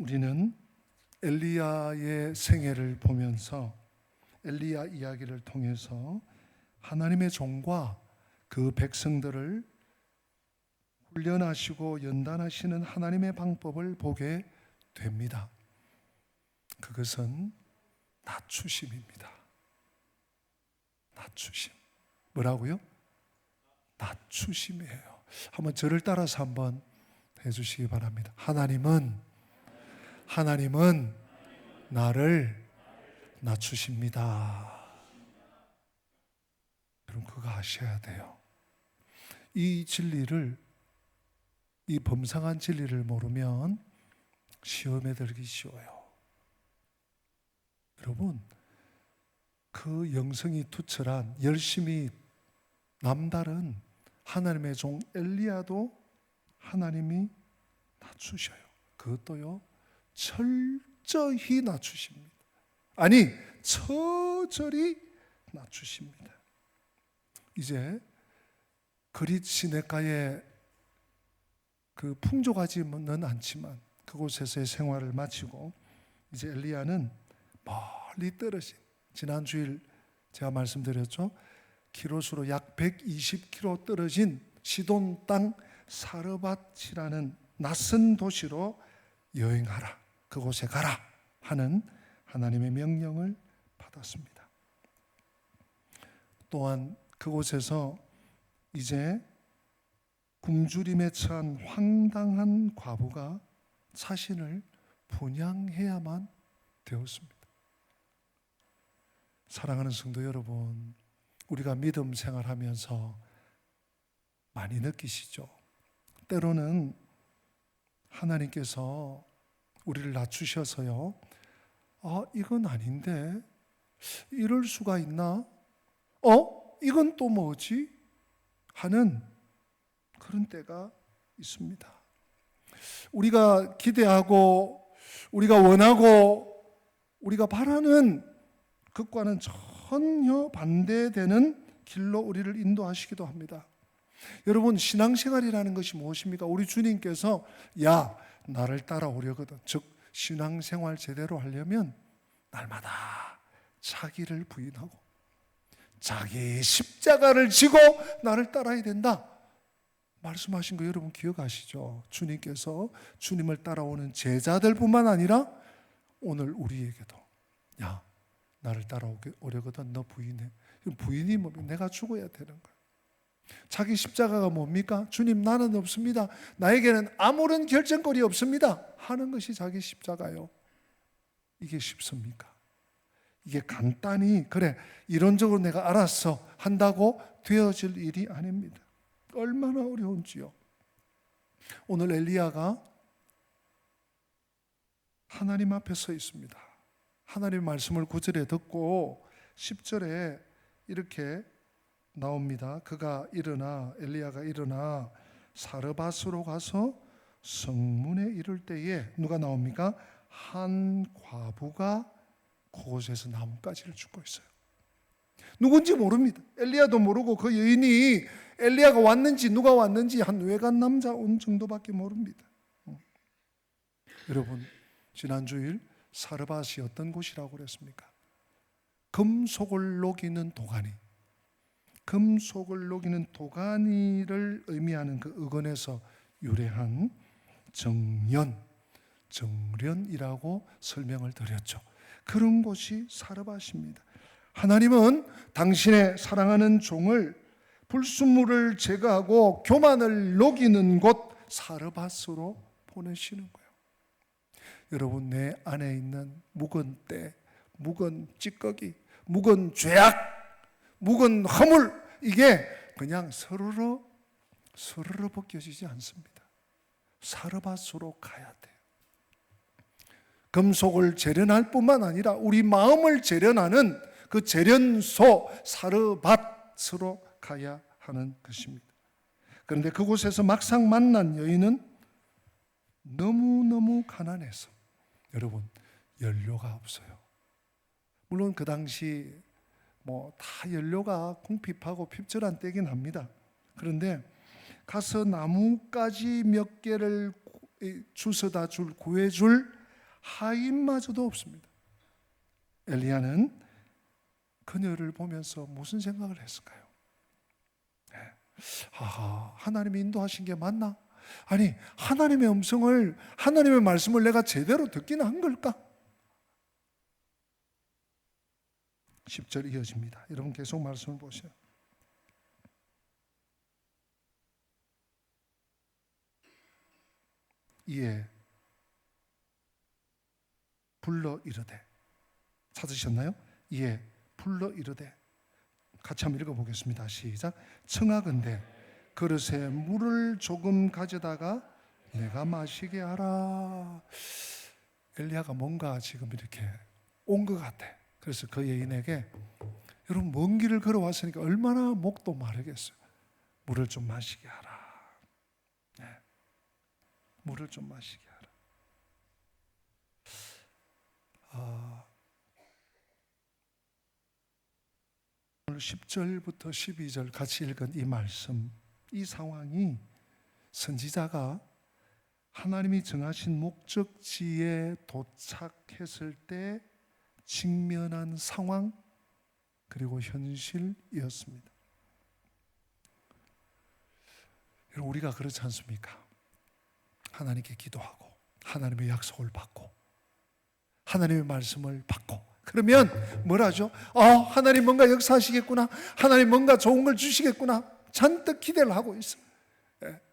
우리는 엘리야의 생애를 보면서 엘리야 이야기를 통해서 하나님의 종과 그 백성들을 훈련하시고 연단하시는 하나님의 방법을 보게 됩니다. 그것은 낮추심입니다. 낮추심. 뭐라고요? 낮추심이에요. 한번 저를 따라서 한번 해주시기 바랍니다. 하나님은 나를 낮추십니다. 여러분 그거 아셔야 돼요. 이 진리를, 이 범상한 진리를 모르면 시험에 들기 쉬워요. 여러분 그 영성이 투철한 열심히 남다른 하나님의 종 엘리야도 하나님이 낮추셔요. 그것도요 철저히 낮추십니다. 아니 처절히 낮추십니다. 이제 그릿 시냇가에 그 풍족하지는 않지만 그곳에서의 생활을 마치고 이제 엘리야는 멀리 떨어진, 지난 주일 제가 말씀드렸죠, 키로수로 약 120km 떨어진 시돈 땅 사르밧이라는 낯선 도시로 여행하라, 그곳에 가라 하는 하나님의 명령을 받았습니다. 또한 그곳에서 이제 굶주림에 처한 황당한 과부가 자신을 분양해야만 되었습니다. 사랑하는 성도 여러분, 우리가 믿음 생활하면서 많이 느끼시죠? 때로는 하나님께서 우리를 낮추셔서요, 이건 아닌데 이럴 수가 있나? 이건 또 뭐지? 하는 그런 때가 있습니다. 우리가 기대하고 우리가 원하고 우리가 바라는 것과는 전혀 반대되는 길로 우리를 인도하시기도 합니다. 여러분 신앙생활이라는 것이 무엇입니까? 우리 주님께서 나를 따라오려거든, 즉 신앙생활 제대로 하려면 날마다 자기를 부인하고 자기 십자가를 지고 나를 따라야 된다 말씀하신 거 여러분 기억하시죠? 주님께서 주님을 따라오는 제자들뿐만 아니라 오늘 우리에게도 나를 따라오려거든 너 부인해. 부인이 뭡니까? 내가 죽어야 되는 거야. 자기 십자가가 뭡니까? 주님 나는 없습니다, 나에게는 아무런 결정권이 없습니다 하는 것이 자기 십자가요. 이게 쉽습니까? 이게 간단히 그래 이론적으로 내가 알았어 한다고 되어질 일이 아닙니다. 얼마나 어려운지요. 오늘 엘리야가 하나님 앞에 서 있습니다. 하나님의 말씀을 9절에 듣고 10절에 이렇게 나옵니다. 엘리야가 일어나 사르밧으로 가서 성문에 이를 때에 누가 나옵니까? 한 과부가 그곳에서 나뭇가지를 줍고 있어요. 누군지 모릅니다. 엘리야도 모르고 그 여인이 엘리야가 왔는지 누가 왔는지 한 외간 남자 온 정도밖에 모릅니다. 여러분 지난 주일 사르밧이 어떤 곳이라고 그랬습니까? 금속을 녹이는 도가니, 금속을 녹이는 도가니를 의미하는 그 어근에서 유래한 정련이라고 설명을 드렸죠. 그런 곳이 사르밧입니다. 하나님은 당신의 사랑하는 종을 불순물을 제거하고 교만을 녹이는 곳 사르밧으로 보내시는 거예요. 여러분 내 안에 있는 묵은 때, 묵은 찌꺼기, 묵은 죄악, 묵은 허물, 이게 그냥 서르르 벗겨지지 않습니다. 사르밧으로 가야 돼요. 금속을 재련할 뿐만 아니라 우리 마음을 재련하는 그 재련소 사르밧으로 가야 하는 것입니다. 그런데 그곳에서 막상 만난 여인은 너무너무 가난해서 여러분 연료가 없어요. 물론 그 당시 다 연료가 궁핍하고 핍절한 때긴 합니다. 그런데 가서 나뭇가지 몇 개를 주워다 구해줄 하인마저도 없습니다. 엘리야는 그녀를 보면서 무슨 생각을 했을까요? 하나님이 인도하신 게 맞나? 아니, 하나님의 음성을, 하나님의 말씀을 내가 제대로 듣기는 한 걸까? 10절 이어집니다. 여러분 계속 말씀을 보세요. 이에 불러 이르되, 찾으셨나요? 이에 불러 이르되, 같이 한번 읽어보겠습니다. 시작. 청하건대 그릇에 물을 조금 가져다가 내가 마시게 하라. 엘리야가 뭔가 지금 이렇게 온 것 같아. 그래서 그 여인에게, 여러분 먼 길을 걸어왔으니까 얼마나 목도 마르겠어요. 물을 좀 마시게 하라. 네. 물을 좀 마시게 하라. 오늘 10절부터 12절 같이 읽은 이 말씀, 이 상황이 선지자가 하나님이 정하신 목적지에 도착했을 때 직면한 상황 그리고 현실이었습니다. 여러분, 우리가 그렇지 않습니까? 하나님께 기도하고 하나님의 약속을 받고 하나님의 말씀을 받고 그러면 뭘 하죠? 하나님 뭔가 역사하시겠구나, 하나님 뭔가 좋은 걸 주시겠구나, 잔뜩 기대를 하고 있어요.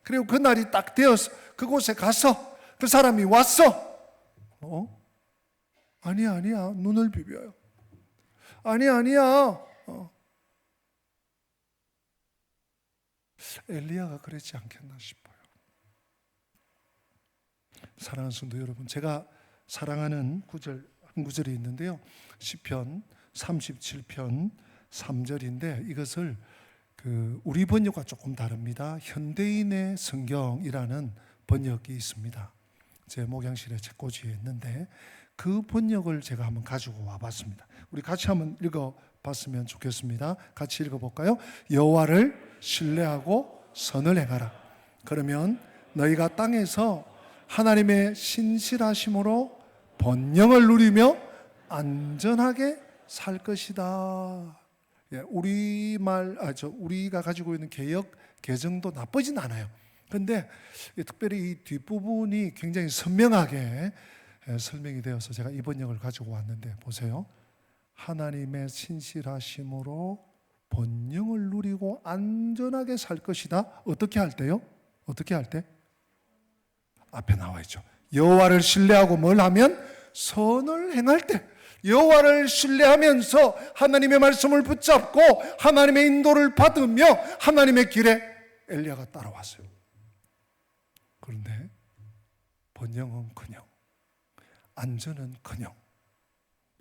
그리고 그날이 딱 되어서 그곳에 가서 그 사람이 왔어. 아니야 눈을 비벼요. 아니야. 엘리야가 그랬지 않겠나 싶어요. 사랑하는 성도 여러분, 제가 사랑하는 한 구절이 있는데요, 시편 37편 3절인데 이것을 우리 번역과 조금 다릅니다. 현대인의 성경이라는 번역이 있습니다. 제 목양실에 책꽂이에 있는데 그 번역을 제가 한번 가지고 와봤습니다. 우리 같이 한번 읽어봤으면 좋겠습니다. 같이 읽어볼까요? 여호와를 신뢰하고 선을 행하라. 그러면 너희가 땅에서 하나님의 신실하심으로 번영을 누리며 안전하게 살 것이다. 우리가 가지고 있는 개역 개정도 나쁘진 않아요. 그런데 특별히 이 뒷부분이 굉장히 선명하게 설명이 되어서 제가 이 번역을 가지고 왔는데 보세요. 하나님의 신실하심으로 번영을 누리고 안전하게 살 것이다. 어떻게 할 때요? 어떻게 할 때? 앞에 나와 있죠. 여호와를 신뢰하고 뭘 하면? 선을 행할 때. 여호와를 신뢰하면서 하나님의 말씀을 붙잡고 하나님의 인도를 받으며 하나님의 길에 엘리야가 따라왔어요. 그런데 번영은커녕 안전은커녕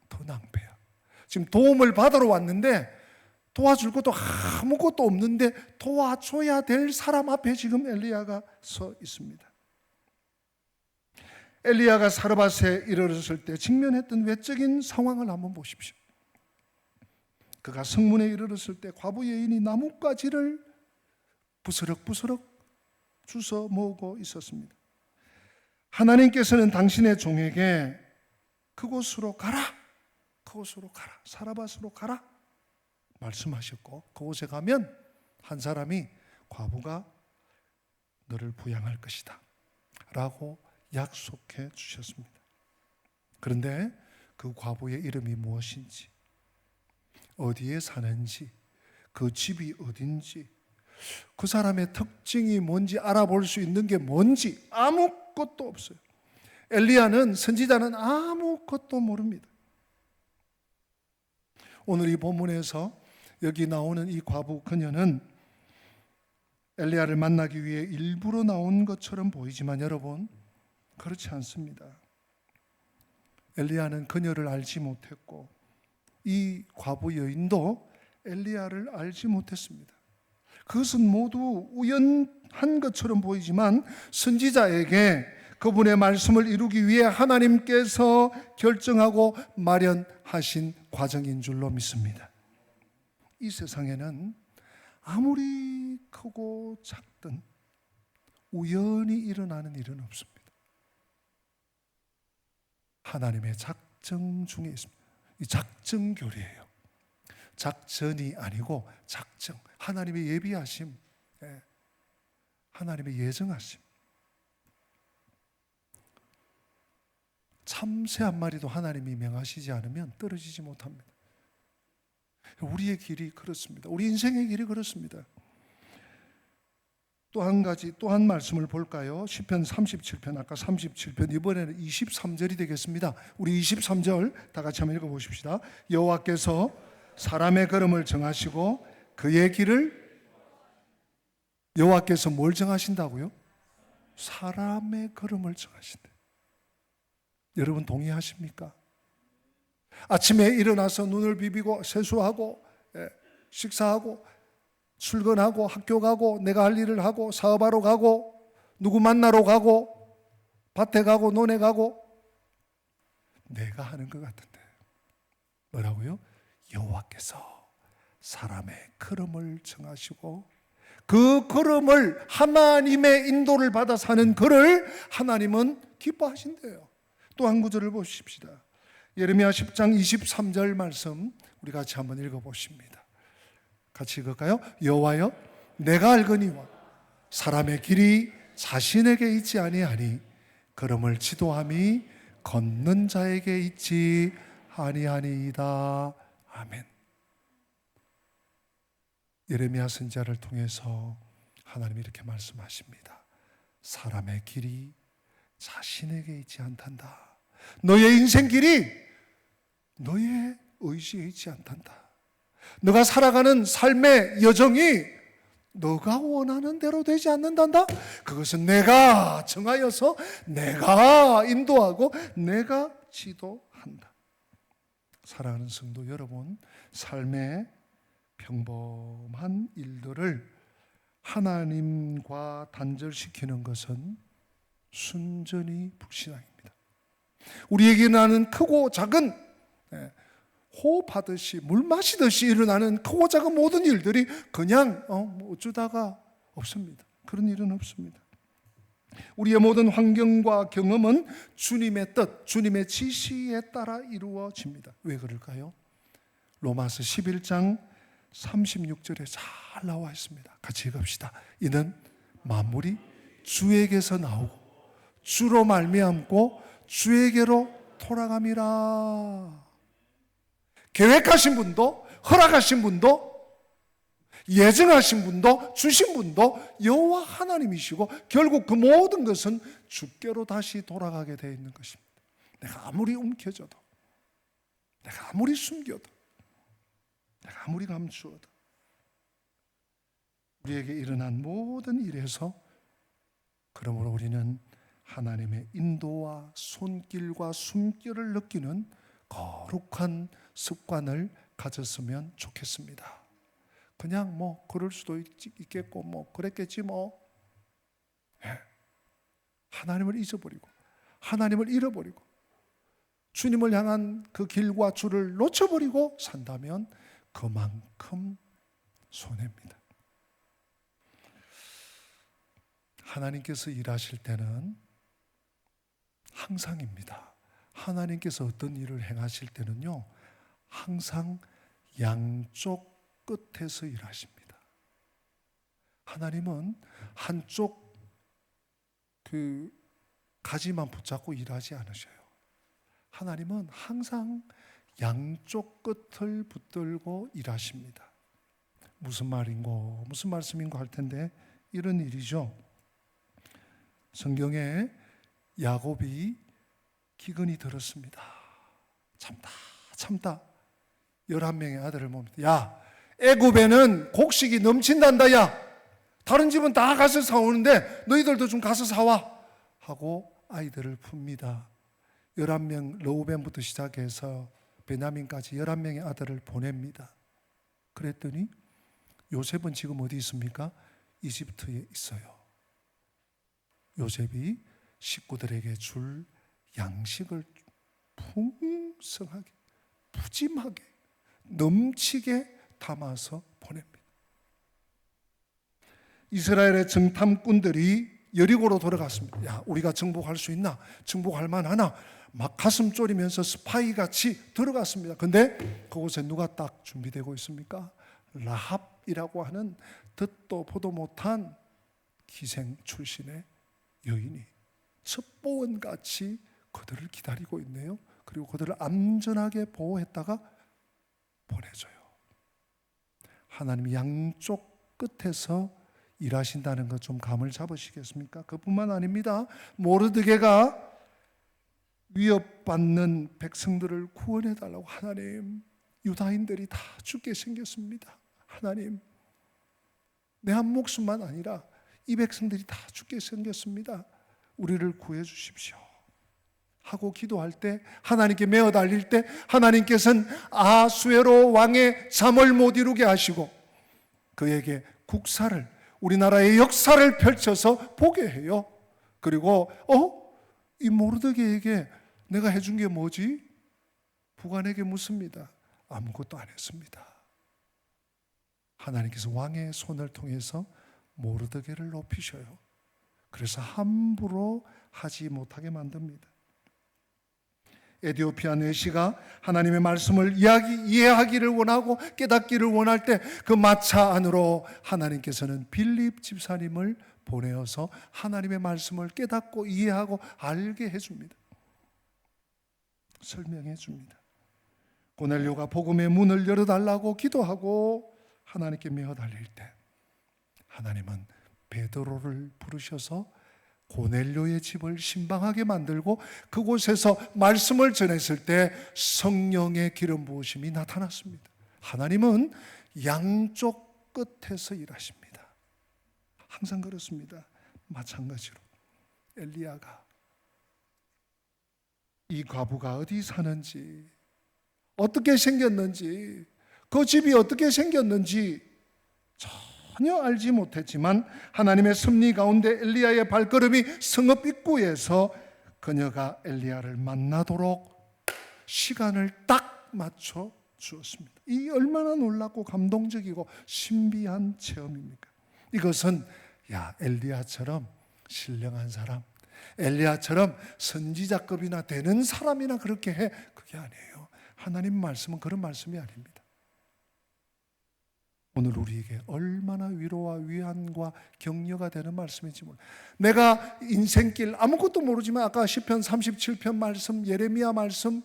더 낭패야. 지금 도움을 받으러 왔는데 도와줄 것도 아무것도 없는데 도와줘야 될 사람 앞에 지금 엘리야가 서 있습니다. 엘리야가 사르밧에 이르렀을 때 직면했던 외적인 상황을 한번 보십시오. 그가 성문에 이르렀을 때 과부 여인이 나뭇가지를 부스럭부스럭 주워 모으고 있었습니다. 하나님께서는 당신의 종에게 그곳으로 가라, 사르밧으로 가라 말씀하셨고, 그곳에 가면 한 사람이 과부가 너를 부양할 것이다 라고 약속해 주셨습니다. 그런데 그 과부의 이름이 무엇인지, 어디에 사는지, 그 집이 어딘지, 그 사람의 특징이 뭔지 알아볼 수 있는 게 뭔지 아무것도 없어요. 엘리야는, 선지자는 아무것도 모릅니다. 오늘 이 본문에서 여기 나오는 이 과부 그녀는 엘리야를 만나기 위해 일부러 나온 것처럼 보이지만 여러분, 그렇지 않습니다. 엘리야는 그녀를 알지 못했고 이 과부 여인도 엘리야를 알지 못했습니다. 그것은 모두 우연한 것처럼 보이지만 선지자에게 그분의 말씀을 이루기 위해 하나님께서 결정하고 마련하신 과정인 줄로 믿습니다. 이 세상에는 아무리 크고 작든 우연히 일어나는 일은 없습니다. 하나님의 작정 중에 있습니다. 이 작정교리예요. 작전이 아니고 작정. 하나님의 예비하심, 하나님의 예정하심. 참새 한 마리도 하나님이 명하시지 않으면 떨어지지 못합니다. 우리의 길이 그렇습니다. 우리 인생의 길이 그렇습니다. 또 한 가지, 또 한 말씀을 볼까요? 시편 37편, 아까 37편, 이번에는 23절이 되겠습니다. 우리 23절 다 같이 한번 읽어보십시다. 여호와께서 사람의 걸음을 정하시고 그의 길을, 여호와께서 뭘 정하신다고요? 사람의 걸음을 정하신다. 여러분 동의하십니까? 아침에 일어나서 눈을 비비고 세수하고 식사하고 출근하고 학교 가고 내가 할 일을 하고 사업하러 가고 누구 만나러 가고 밭에 가고 논에 가고 내가 하는 것 같은데 뭐라고요? 여호와께서 사람의 걸음을 정하시고 그 걸음을 하나님의 인도를 받아 사는 그를 하나님은 기뻐하신대요. 또 한 구절을 보십시다. 예레미야 10장 23절 말씀 우리 같이 한번 읽어보십니다. 같이 읽을까요? 여호와여 내가 알거니와 사람의 길이 자신에게 있지 아니하니 걸음을 지도함이 걷는 자에게 있지 아니하니이다. 아멘. 예레미야 선지자를 통해서 하나님이 이렇게 말씀하십니다. 사람의 길이 자신에게 있지 않단다. 너의 인생 길이 너의 의지에 있지 않단다. 너가 살아가는 삶의 여정이 너가 원하는 대로 되지 않는단다. 그것은 내가 정하여서 내가 인도하고 내가 지도한다. 사랑하는 성도 여러분, 삶의 평범한 일들을 하나님과 단절시키는 것은 순전히 불신앙입니다. 우리에게 나는 크고 작은 호흡하듯이 물 마시듯이 일어나는 크고 작은 모든 일들이 그냥 어쩌다가 없습니다. 그런 일은 없습니다. 우리의 모든 환경과 경험은 주님의 뜻, 주님의 지시에 따라 이루어집니다. 왜 그럴까요? 로마서 11장 36절에 잘 나와 있습니다. 같이 읽읍시다. 이는 만물이 주에게서 나오고 주로 말미암고 주에게로 돌아감이라. 계획하신 분도 허락하신 분도 예정하신 분도 주신 분도 여호와 하나님이시고 결국 그 모든 것은 주께로 다시 돌아가게 되어 있는 것입니다. 내가 아무리 움켜져도 내가 아무리 숨겨도 내가 아무리 감추어도 우리에게 일어난 모든 일에서 그러므로 우리는 하나님의 인도와 손길과 숨결을 느끼는 거룩한 습관을 가졌으면 좋겠습니다. 그냥 그럴 수도 있겠고 그랬겠지 하나님을 잊어버리고 하나님을 잃어버리고 주님을 향한 그 길과 줄을 놓쳐버리고 산다면 그만큼 손해입니다. 하나님께서 일하실 때는 항상입니다. 하나님께서 어떤 일을 행하실 때는요, 항상 양쪽 끝에서 일하십니다. 하나님은 한쪽 그 가지만 붙잡고 일하지 않으셔요. 하나님은 항상 양쪽 끝을 붙들고 일하십니다. 무슨 말인고, 무슨 말씀인고 할 텐데 이런 일이죠. 성경에 야곱이 기근이 들었습니다. 참다 11명의 아들을 봅니다. 야, 애굽에는 곡식이 넘친단다. 야, 다른 집은 다 가서 사오는데 너희들도 좀 가서 사와 하고 아이들을 풉니다. 11명, 르우벤부터 시작해서 베냐민까지 11명의 아들을 보냅니다. 그랬더니 요셉은 지금 어디 있습니까? 이집트에 있어요. 요셉이 식구들에게 줄 양식을 풍성하게, 푸짐하게, 넘치게 담아서 보냅니다. 이스라엘의 정탐꾼들이 여리고로 돌아갔습니다. 야, 우리가 정복할 수 있나? 정복할 만하나? 막 가슴 졸이면서 스파이 같이 들어갔습니다. 근데 그곳에 누가 딱 준비되고 있습니까? 라합이라고 하는 듣도 보도 못한 기생 출신의 여인이 첩보원같이 그들을 기다리고 있네요. 그리고 그들을 안전하게 보호했다가 보내줘요. 하나님이 양쪽 끝에서 일하신다는 것 좀 감을 잡으시겠습니까? 그뿐만 아닙니다. 모르드게가 위협받는 백성들을 구원해달라고, 하나님, 유다인들이 다 죽게 생겼습니다. 하나님, 내 한 목숨만 아니라 이 백성들이 다 죽게 생겼습니다. 우리를 구해 주십시오 하고 기도할 때, 하나님께 메어 달릴 때, 하나님께서는 아수에로 왕의 잠을 못 이루게 하시고 그에게 국사를, 우리나라의 역사를 펼쳐서 보게 해요. 그리고 이 모르드게에게 내가 해준 게 뭐지? 부관에게 묻습니다. 아무것도 안 했습니다. 하나님께서 왕의 손을 통해서 모르드게를 높이셔요. 그래서 함부로 하지 못하게 만듭니다. 에디오피아 내시가 하나님의 말씀을 이해하기를 원하고 깨닫기를 원할 때 그 마차 안으로 하나님께서는 빌립 집사님을 보내어서 하나님의 말씀을 깨닫고 이해하고 알게 해줍니다. 설명해 줍니다. 고넬료가 복음의 문을 열어달라고 기도하고 하나님께 메어 달릴 때 하나님은 베드로를 부르셔서 고넬료의 집을 신방하게 만들고 그곳에서 말씀을 전했을 때 성령의 기름 부으심이 나타났습니다. 하나님은 양쪽 끝에서 일하십니다. 항상 그렇습니다. 마찬가지로 엘리야가 이 과부가 어디 사는지, 어떻게 생겼는지, 그 집이 어떻게 생겼는지 전혀 알지 못했지만 하나님의 섭리 가운데 엘리야의 발걸음이 성읍 입구에서 그녀가 엘리야를 만나도록 시간을 딱 맞춰 주었습니다. 이 얼마나 놀랍고 감동적이고 신비한 체험입니까? 이것은 엘리야처럼 신령한 사람, 엘리야처럼 선지자급이나 되는 사람이나 그렇게 해, 그게 아니에요. 하나님 말씀은 그런 말씀이 아닙니다. 오늘 우리에게 얼마나 위로와 위안과 격려가 되는 말씀인지 몰라요. 내가 인생길 아무것도 모르지만 아까 시편 37편 말씀, 예레미야 말씀,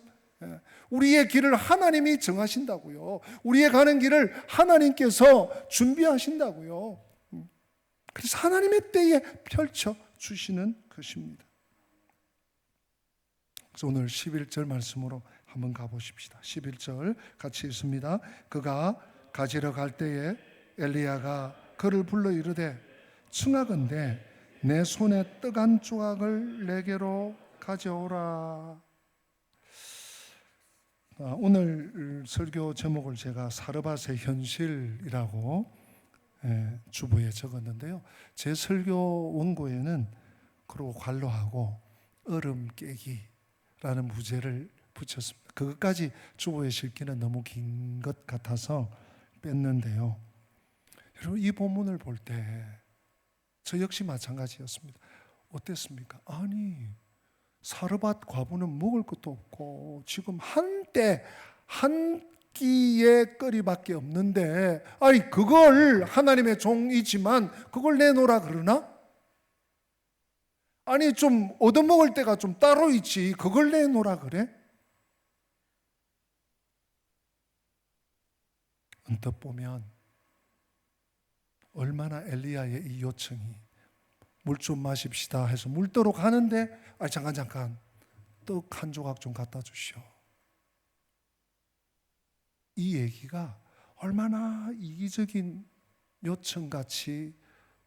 우리의 길을 하나님이 정하신다고요. 우리의 가는 길을 하나님께서 준비하신다고요. 그래서 하나님의 때에 펼쳐 주시는 것입니다. 그래서 오늘 11절 말씀으로 한번 가보십시다. 11절 같이 읽습니다. 그가 가지러 갈 때에 엘리야가 그를 불러 이르되 청하건대 내 손에 떡 한 조각을 내게로 가져오라. 오늘 설교 제목을 제가 사르밧의 현실이라고 주부에 적었는데요. 제 설교 원고에는 그리고 관로하고 얼음 깨기라는 부제를 붙였습니다. 그것까지 주보에 실기는 너무 긴 것 같아서 뺐는데요. 여러분, 이 본문을 볼 때 저 역시 마찬가지였습니다. 어땠습니까? 아니, 사르밧 과부는 먹을 것도 없고 지금 한때 한 끼의 거리밖에 없는데, 아니 그걸 하나님의 종이지만 그걸 내놓으라 그러나? 아니 좀 얻어먹을 때가 좀 따로 있지 그걸 내놓으라 그래? 언뜻 보면 얼마나 엘리야의 이 요청이 물 좀 마십시다 해서 물도로 가는데 잠깐 떡 한 조각 좀 갖다 주시오. 이 얘기가 얼마나 이기적인 요청같이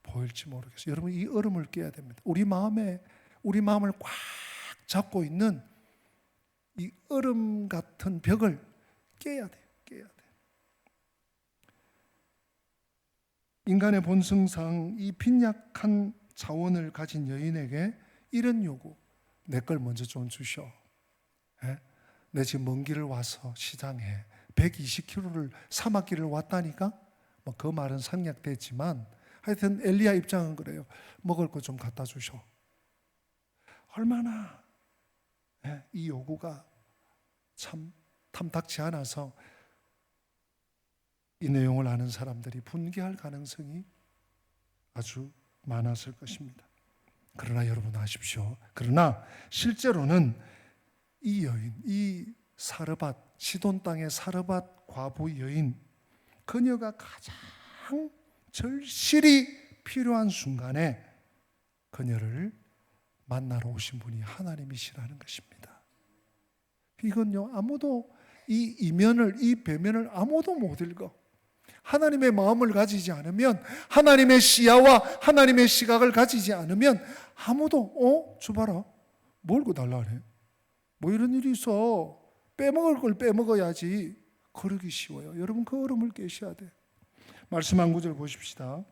보일지 모르겠어요. 여러분, 이 얼음을 깨야 됩니다. 우리 마음을 꽉 잡고 있는 이 얼음 같은 벽을 깨야 돼요. 인간의 본성상 이 빈약한 자원을 가진 여인에게 이런 요구, 내 걸 먼저 좀 주셔. 내 지금 먼 길을 와서 시장에 120km를 사막길을 왔다니까? 그 말은 생략됐지만 하여튼 엘리야 입장은 그래요. 먹을 거 좀 갖다 주셔. 얼마나 이 요구가 참 탐탁지 않아서 이 내용을 아는 사람들이 분개할 가능성이 아주 많았을 것입니다. 그러나 여러분 아십시오. 그러나 실제로는 이 여인, 이 사르밧, 시돈 땅의 사르밧 과부 여인, 그녀가 가장 절실히 필요한 순간에 그녀를 만나러 오신 분이 하나님이시라는 것입니다. 이건요, 아무도 이 이면을, 이 배면을 아무도 못 읽어. 하나님의 마음을 가지지 않으면, 하나님의 시야와 하나님의 시각을 가지지 않으면 아무도 주봐라, 뭘 그달라 그래? 뭐 이런 일이 있어. 빼먹을 걸 빼먹어야지. 그러기 쉬워요. 여러분 그 얼음을 깨셔야 돼. 말씀 한 구절 보십시다.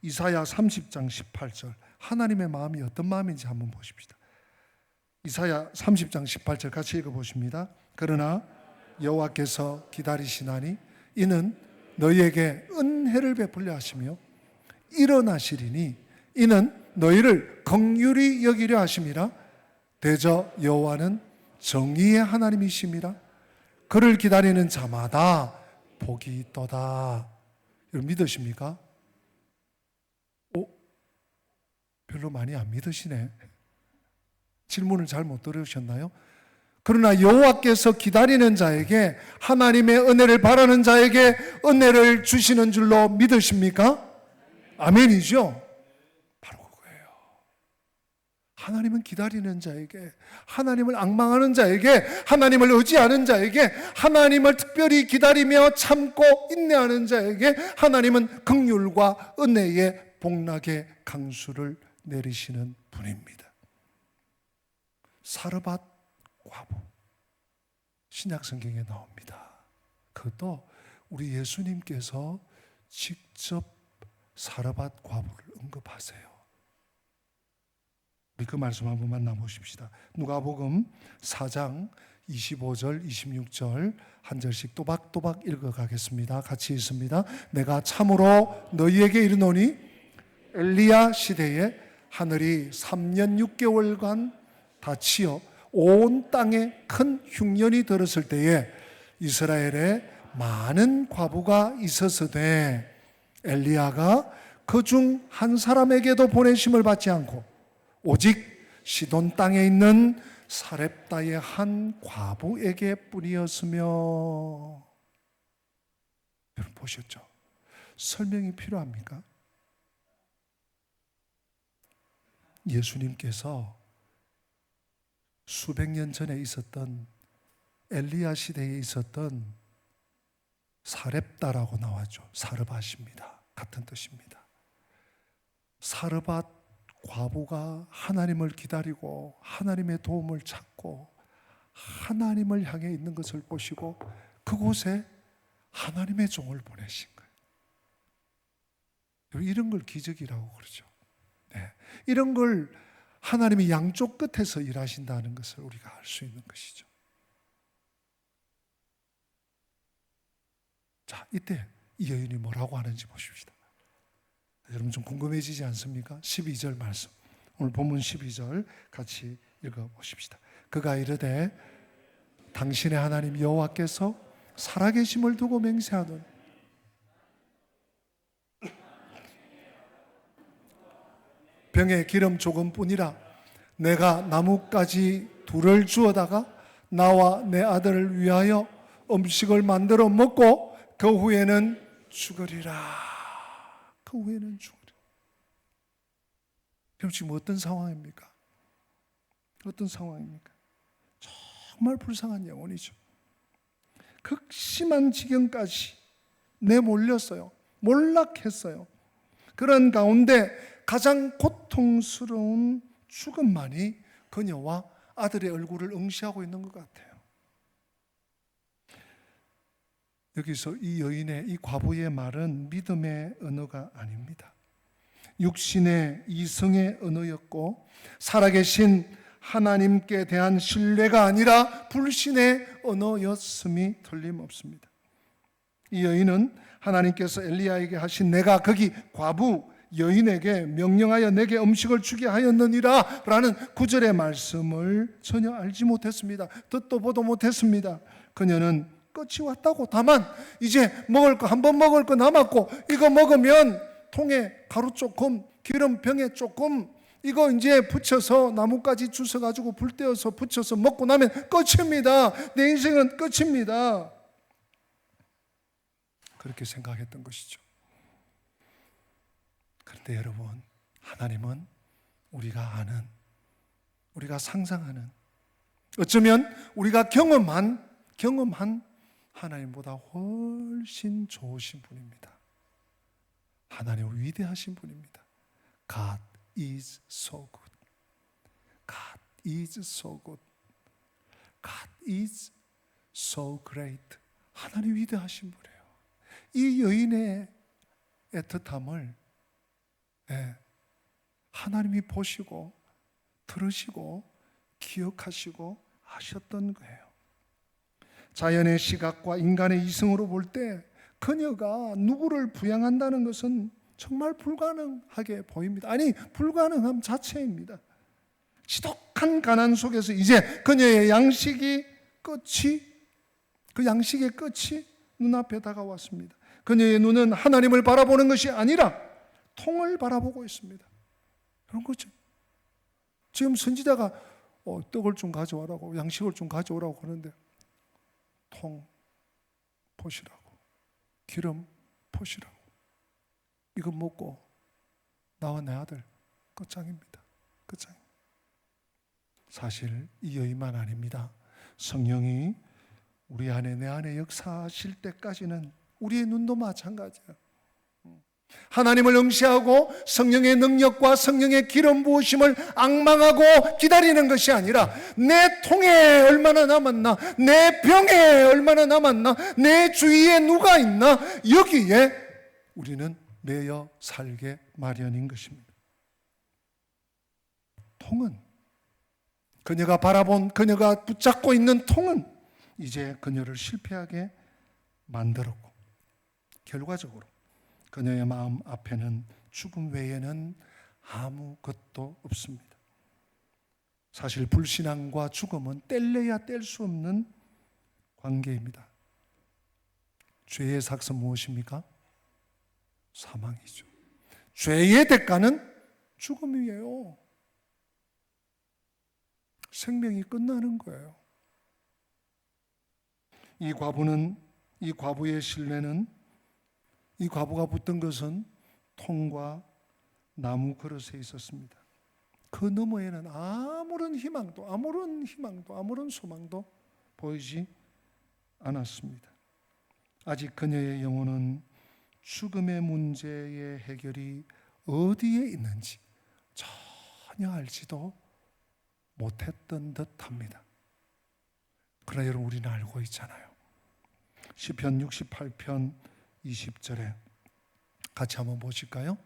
이사야 30장 18절. 하나님의 마음이 어떤 마음인지 한번 보십시다. 이사야 30장 18절 같이 읽어보십니다. 그러나 여호와께서 기다리시나니 이는 너희에게 은혜를 베풀려 하시며 일어나시리니 이는 너희를 긍휼히 여기려 하심이라. 대저 여호와는 정의의 하나님이심이라. 그를 기다리는 자마다 복이 있도다. 여러분 믿으십니까? 별로 많이 안 믿으시네. 질문을 잘 못 들으셨나요? 그러나 여호와께서 기다리는 자에게, 하나님의 은혜를 바라는 자에게 은혜를 주시는 줄로 믿으십니까? 아멘이죠? 바로 그거예요. 하나님은 기다리는 자에게, 하나님을 앙망하는 자에게, 하나님을 의지하는 자에게, 하나님을 특별히 기다리며 참고 인내하는 자에게 하나님은 긍휼과 은혜의 복락의 강수를 내리시는 분입니다. 사르밧 과부, 신약 성경에 나옵니다. 그것도 우리 예수님께서 직접 사르밧 과부를 언급하세요. 우리 그 말씀 한번 만나보십시다. 누가복음 4장 25절 26절 한 절씩 또박또박 읽어가겠습니다. 같이 읽습니다. 내가 참으로 너희에게 이르노니 엘리야 시대에 하늘이 3년 6개월간 닫히어 온 땅에 큰 흉년이 들었을 때에 이스라엘에 많은 과부가 있었으되 엘리야가 그 중 한 사람에게도 보내심을 받지 않고 오직 시돈 땅에 있는 사렙다의 한 과부에게 뿐이었으며. 여러분 보셨죠? 설명이 필요합니까? 예수님께서 수백 년 전에 있었던 엘리야 시대에 있었던 사렙다라고 나왔죠. 사르밧입니다. 같은 뜻입니다. 사르밧 과부가 하나님을 기다리고 하나님의 도움을 찾고 하나님을 향해 있는 것을 보시고 그곳에 하나님의 종을 보내신 거예요. 이런 걸 기적이라고 그러죠. 네. 이런 걸 하나님이 양쪽 끝에서 일하신다는 것을 우리가 알 수 있는 것이죠. 자, 이때 이 여인이 뭐라고 하는지 보십시다. 여러분 좀 궁금해지지 않습니까? 12절 말씀, 오늘 본문 12절 같이 읽어보십시다. 그가 이르되 당신의 하나님 여호와께서 살아계심을 두고 맹세하던 병에 기름 조금뿐이라 내가 나뭇가지 둘을 주어다가 나와 내 아들을 위하여 음식을 만들어 먹고 그 후에는 죽으리라. 그 후에는 죽으리라. 그럼 지금 어떤 상황입니까? 어떤 상황입니까? 정말 불쌍한 영혼이죠. 극심한 지경까지 내몰렸어요. 몰락했어요. 그런 가운데 가장 고통스러운 죽음만이 그녀와 아들의 얼굴을 응시하고 있는 것 같아요. 여기서 이 여인의, 이 과부의 말은 믿음의 언어가 아닙니다. 육신의 이성의 언어였고 살아계신 하나님께 대한 신뢰가 아니라 불신의 언어였음이 틀림없습니다. 이 여인은 하나님께서 엘리야에게 하신 내가 거기 과부 여인에게 명령하여 내게 음식을 주게 하였느니라 라는 9절의 말씀을 전혀 알지 못했습니다. 듣도 보도 못했습니다. 그녀는 끝이 왔다고, 다만 이제 먹을 거, 한 번 먹을 거 남았고, 이거 먹으면 통에 가루 조금, 기름병에 조금, 이거 이제 붙여서 나뭇가지 주워가지고 불 떼어서 붙여서 먹고 나면 끝입니다. 내 인생은 끝입니다. 그렇게 생각했던 것이죠. 그런데 여러분, 하나님은 우리가 아는, 우리가 상상하는, 어쩌면 우리가 경험한 하나님보다 훨씬 좋으신 분입니다. 하나님은 위대하신 분입니다. God is so good. God is so good. God is so great. 하나님 위대하신 분이에요. 이 여인의 애틋함을 하나님이 보시고 들으시고 기억하시고 하셨던 거예요. 자연의 시각과 인간의 이성으로 볼 때 그녀가 누구를 부양한다는 것은 정말 불가능하게 보입니다. 아니, 불가능함 자체입니다. 지독한 가난 속에서 이제 그녀의 양식의 끝이 눈앞에 다가왔습니다. 그녀의 눈은 하나님을 바라보는 것이 아니라 통을 바라보고 있습니다. 그런 거죠. 지금 선지자가 떡을 좀 가져오라고, 양식을 좀 가져오라고 하는데 통 포시라고, 기름 포시라고, 이거 먹고 나와 내 아들 끝장입니다. 끝장입니다. 사실 이 여인만 아닙니다. 성령이 우리 안에, 내 안에 역사하실 때까지는 우리의 눈도 마찬가지예요. 하나님을 응시하고 성령의 능력과 성령의 기름 부으심을 앙망하고 기다리는 것이 아니라 내 통에 얼마나 남았나, 내 병에 얼마나 남았나, 내 주위에 누가 있나, 여기에 우리는 매여 살게 마련인 것입니다. 통은, 그녀가 바라본, 그녀가 붙잡고 있는 통은 이제 그녀를 실패하게 만들었고, 결과적으로 그녀의 마음 앞에는 죽음 외에는 아무것도 없습니다. 사실 불신앙과 죽음은 뗄래야 뗄 수 없는 관계입니다. 죄의 삭은 무엇입니까? 사망이죠. 죄의 대가는 죽음이에요. 생명이 끝나는 거예요. 이 과부의 신뢰는, 이 과부가 붙던 것은 통과 나무 그릇에 있었습니다. 그 너머에는 아무런 희망도 아무런 소망도 보이지 않았습니다. 아직 그녀의 영혼은 죽음의 문제의 해결이 어디에 있는지 전혀 알지도 못했던 듯합니다. 그러나 여러분, 우리는 알고 있잖아요. 시편 68편 20절에 같이 한번 보실까요?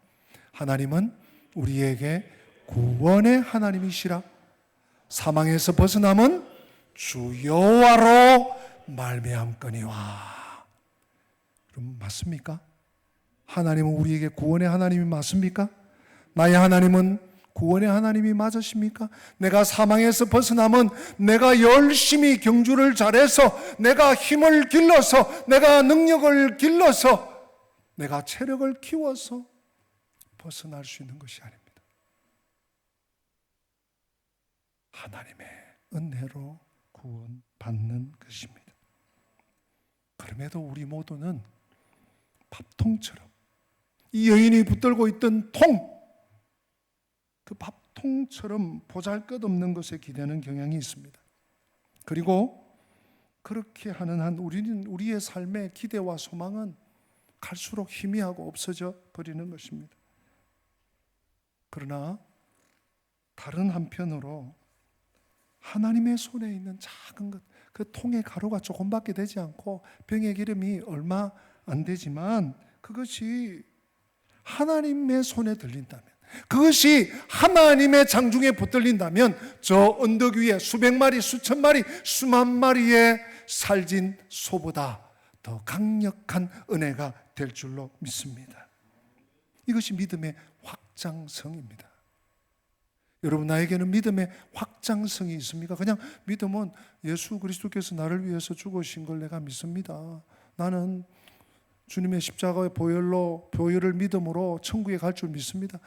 하나님은 우리에게 구원의 하나님이시라. 사망에서 벗어남은 주 여호와로 말미암거니와. 그럼 맞습니까? 하나님은 우리에게 구원의 하나님이 맞습니까? 나의 하나님은 구원의 하나님이 맞으십니까? 내가 사망에서 벗어남은, 내가 열심히 경주를 잘해서, 내가 힘을 길러서, 내가 능력을 길러서, 내가 체력을 키워서 벗어날 수 있는 것이 아닙니다. 하나님의 은혜로 구원받는 것입니다. 그럼에도 우리 모두는 밥통처럼 이 여인이 붙들고 있던 통, 그 밥통처럼 보잘것없는 것에 기대는 경향이 있습니다. 그리고 그렇게 하는 한 우리의 삶의 기대와 소망은 갈수록 희미하고 없어져 버리는 것입니다. 그러나 다른 한편으로 하나님의 손에 있는 작은 것, 그 통의 가루가 조금밖에 되지 않고 병의 기름이 얼마 안 되지만 그것이 하나님의 손에 들린다면, 그것이 하나님의 장중에 붙들린다면 저 언덕 위에 수백 마리, 수천 마리, 수만 마리의 살진 소보다 더 강력한 은혜가 될 줄로 믿습니다. 이것이 믿음의 확장성입니다. 여러분, 나에게는 믿음의 확장성이 있습니까? 그냥 믿음은 예수 그리스도께서 나를 위해서 죽으신 걸 내가 믿습니다. 나는 주님의 십자가의 보혈을 믿음으로 천국에 갈 줄 믿습니다.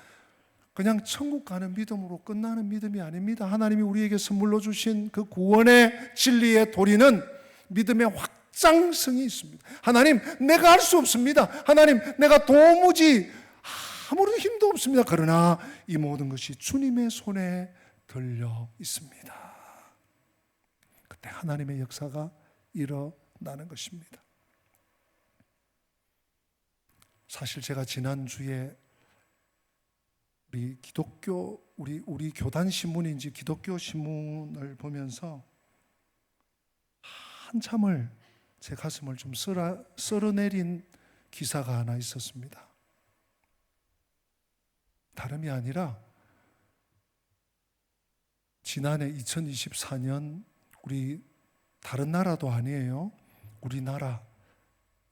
그냥 천국 가는 믿음으로 끝나는 믿음이 아닙니다. 하나님이 우리에게 선물로 주신 그 구원의 진리의 도리는 믿음의 확장성이 있습니다. 하나님, 내가 할 수 없습니다. 하나님, 내가 도무지 아무런 힘도 없습니다. 그러나 이 모든 것이 주님의 손에 들려 있습니다. 그때 하나님의 역사가 일어나는 것입니다. 사실 제가 지난주에 우리 교단 신문인지 기독교 신문을 보면서 한참을 제 가슴을 좀 쓸어내린 기사가 하나 있었습니다. 다름이 아니라 지난해 2024년 우리 다른 나라도 아니에요. 우리나라,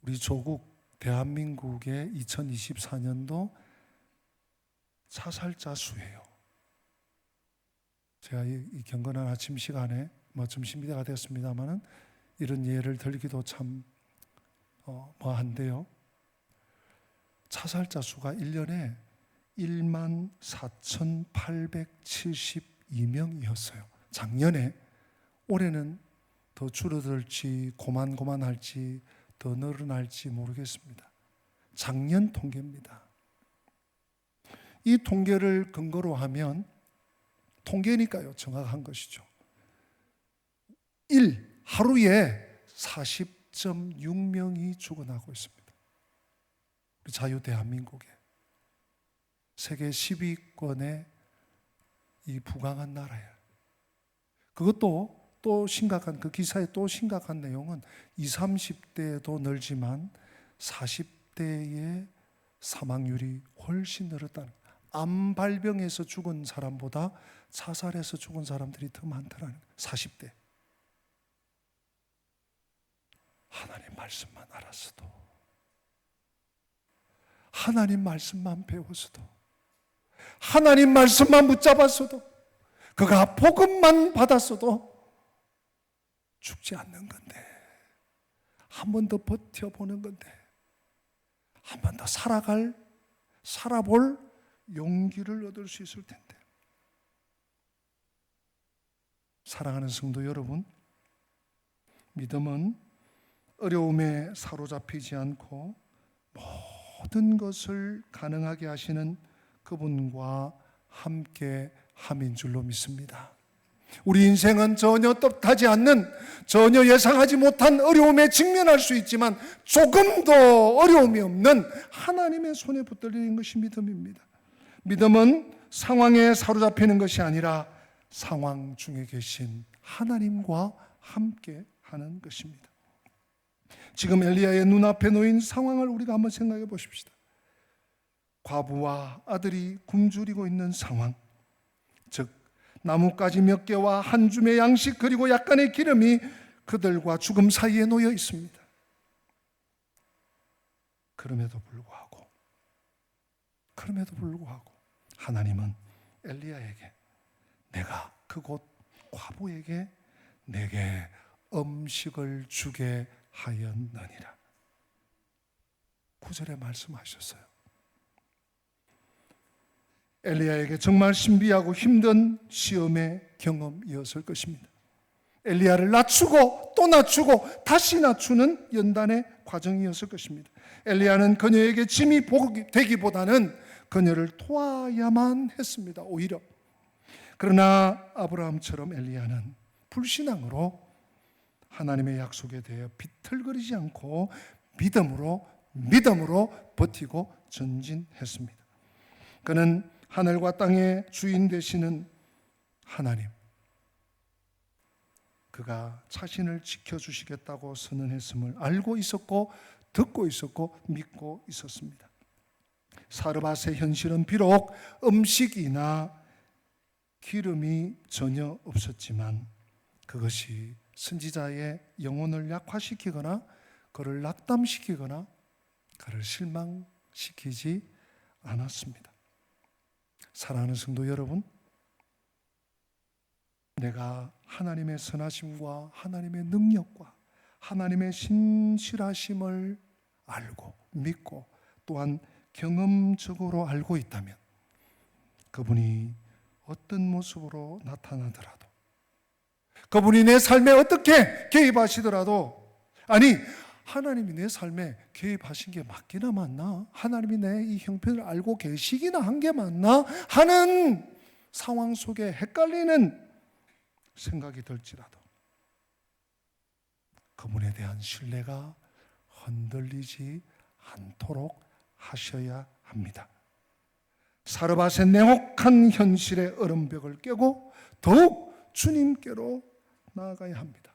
우리 조국 대한민국의 2024년도 사살자 수예요. 제가 이 경건한 아침 시간에 점심때가 되었습니다만은 이런 예를 들기도 참 뭐한데요. 사살자 수가 1년에 14,872명이었어요. 작년에. 올해는 더 줄어들지 고만고만할지 더 늘어날지 모르겠습니다. 작년 통계입니다. 이 통계를 근거로 하면, 통계니까요, 정확한 것이죠. 하루에 40.6명이 죽어나고 있습니다. 우리 자유 대한민국에, 세계 10위권의 이 부강한 나라예요. 그것도 또 심각한, 그 기사의 또 심각한 내용은 20, 30대에도 늘지만 40대의 사망률이 훨씬 늘었다는, 암 발병해서 죽은 사람보다 자살해서 죽은 사람들이 더 많다는, 40대. 하나님 말씀만 알았어도, 하나님 말씀만 배웠어도, 하나님 말씀만 붙잡았어도, 그가 복음만 받았어도 죽지 않는 건데, 한 번 더 버텨보는 건데, 한 번 더 살아볼 용기를 얻을 수 있을 텐데. 사랑하는 성도 여러분, 믿음은 어려움에 사로잡히지 않고 모든 것을 가능하게 하시는 그분과 함께 함인 줄로 믿습니다. 우리 인생은 전혀 뜻하지 않는, 전혀 예상하지 못한 어려움에 직면할 수 있지만 조금도 어려움이 없는 하나님의 손에 붙들리는 것이 믿음입니다. 믿음은 상황에 사로잡히는 것이 아니라 상황 중에 계신 하나님과 함께 하는 것입니다. 지금 엘리야의 눈앞에 놓인 상황을 우리가 한번 생각해 보십시다. 과부와 아들이 굶주리고 있는 상황, 즉 나뭇가지 몇 개와 한 줌의 양식 그리고 약간의 기름이 그들과 죽음 사이에 놓여 있습니다. 그럼에도 불구하고 하나님은 엘리야에게, 내가 그곳 과부에게 내게 음식을 주게 하였느니라. 9절에 말씀하셨어요. 엘리야에게 정말 신비하고 힘든 시험의 경험이었을 것입니다. 엘리야를 낮추고 또 낮추고 다시 낮추는 연단의 과정이었을 것입니다. 엘리야는 그녀에게 짐이 되기보다는 그녀를 도와야만 했습니다. 오히려. 그러나 아브라함처럼 엘리야는 불신앙으로 하나님의 약속에 대해 비틀거리지 않고 믿음으로 버티고 전진했습니다. 그는 하늘과 땅의 주인 되시는 하나님, 그가 자신을 지켜주시겠다고 선언했음을 알고 있었고 듣고 있었고 믿고 있었습니다. 사르밧의 현실은 비록 음식이나 기름이 전혀 없었지만 그것이 선지자의 영혼을 약화시키거나 그를 낙담시키거나 그를 실망시키지 않았습니다. 사랑하는 성도 여러분, 내가 하나님의 선하심과 하나님의 능력과 하나님의 신실하심을 알고 믿고 또한 경험적으로 알고 있다면 그분이 어떤 모습으로 나타나더라도, 그분이 내 삶에 어떻게 개입하시더라도, 아니 하나님이 내 삶에 개입하신 게 맞기나 맞나? 하나님이 내 이 형편을 알고 계시기나 한 게 맞나? 하는 상황 속에 헷갈리는 생각이 들지라도 그분에 대한 신뢰가 흔들리지 않도록 하셔야 합니다. 사르밧의 냉혹한 현실의 얼음벽을 깨고 더욱 주님께로 나아가야 합니다.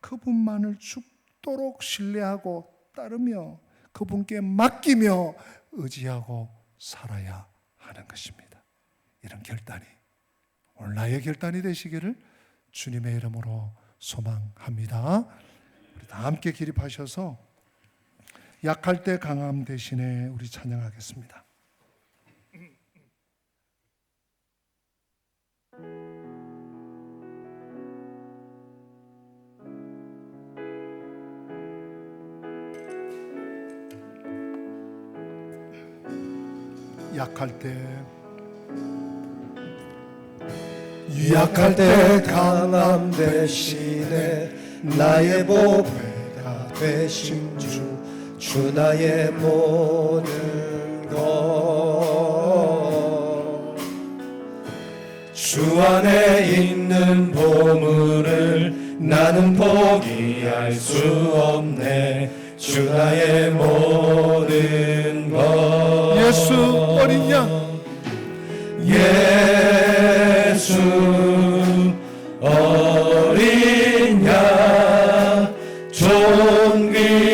그분만을 죽도록 신뢰하고 따르며 그분께 맡기며 의지하고 살아야 하는 것입니다. 이런 결단이 오늘 나의 결단이 되시기를 주님의 이름으로 소망합니다. 우리 다 함께 기립하셔서 약할 때 강함 대신에 우리 찬양하겠습니다. 약할 때 강함 대신에 나의 보배가 되신 주 나의 모든 것. 주 안에 있는 보물을 나는 포기할 수 없네. 주 나의 모든 것. 예수 어린 양, 예수 어린 양 존귀한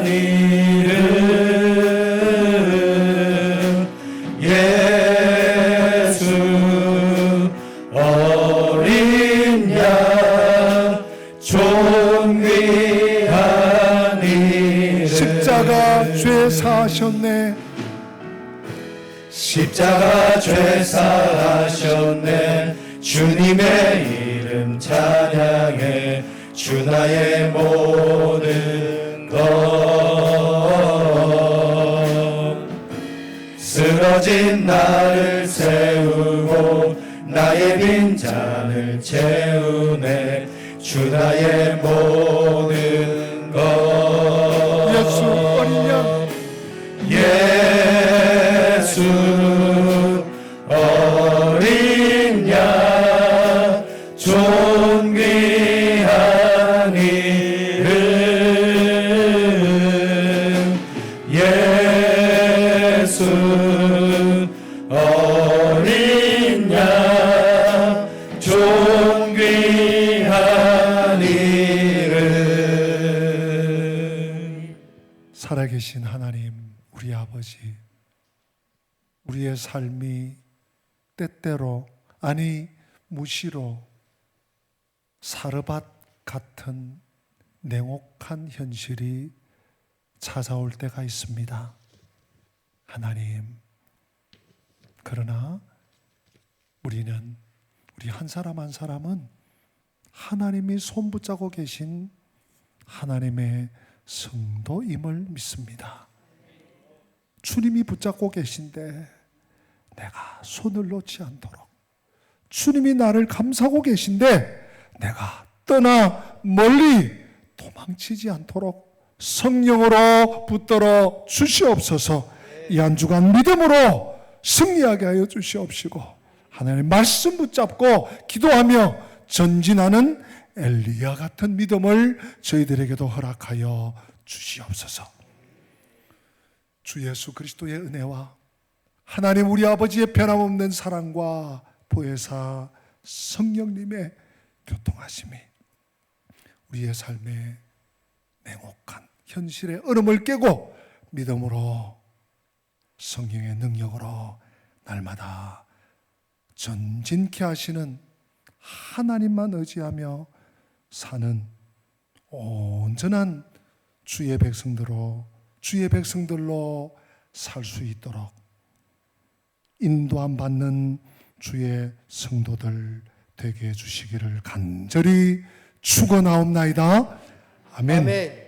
이름. 예수 어린 양 존귀한 이름. 십자가 죄 사하셨네. 십자가 죄 사하셨네. 주님의 이름 찬양해. 주 나의 모든 것. 쓰러진 나를 세우고 나의 빈잔을 채우네. 주 나의 모든 것. 예수 어린 양, 예수 어린 양 존귀한 이름. 예수 어린 양 존귀한 이름. 살아계신 하나님, 우리 아버지, 우리의 삶이 때때로, 아니 무시로 사르밧 같은 냉혹한 현실이 찾아올 때가 있습니다. 하나님, 그러나 우리 한 사람 한 사람은 하나님이 손붙잡고 계신 하나님의 성도임을 믿습니다. 주님이 붙잡고 계신데 내가 손을 놓지 않도록, 주님이 나를 감싸고 계신데 내가 떠나 멀리 도망치지 않도록 성령으로 붙들어 주시옵소서. 이 한 주간 믿음으로 승리하게 하여 주시옵시고 하나님 말씀 붙잡고 기도하며 전진하는 엘리야 같은 믿음을 저희들에게도 허락하여 주시옵소서. 주 예수 그리스도의 은혜와 하나님 우리 아버지의 변함없는 사랑과 보혜사 성령님의 교통하심이 우리의 삶의 냉혹한 현실의 얼음을 깨고 믿음으로 성령의 능력으로 날마다 전진케 하시는 하나님만 의지하며 사는 온전한 주의 백성들로 살 수 있도록 인도함 받는 주의 성도들 되게 해주시기를 간절히 축원하옵나이다. 아멘. 아멘.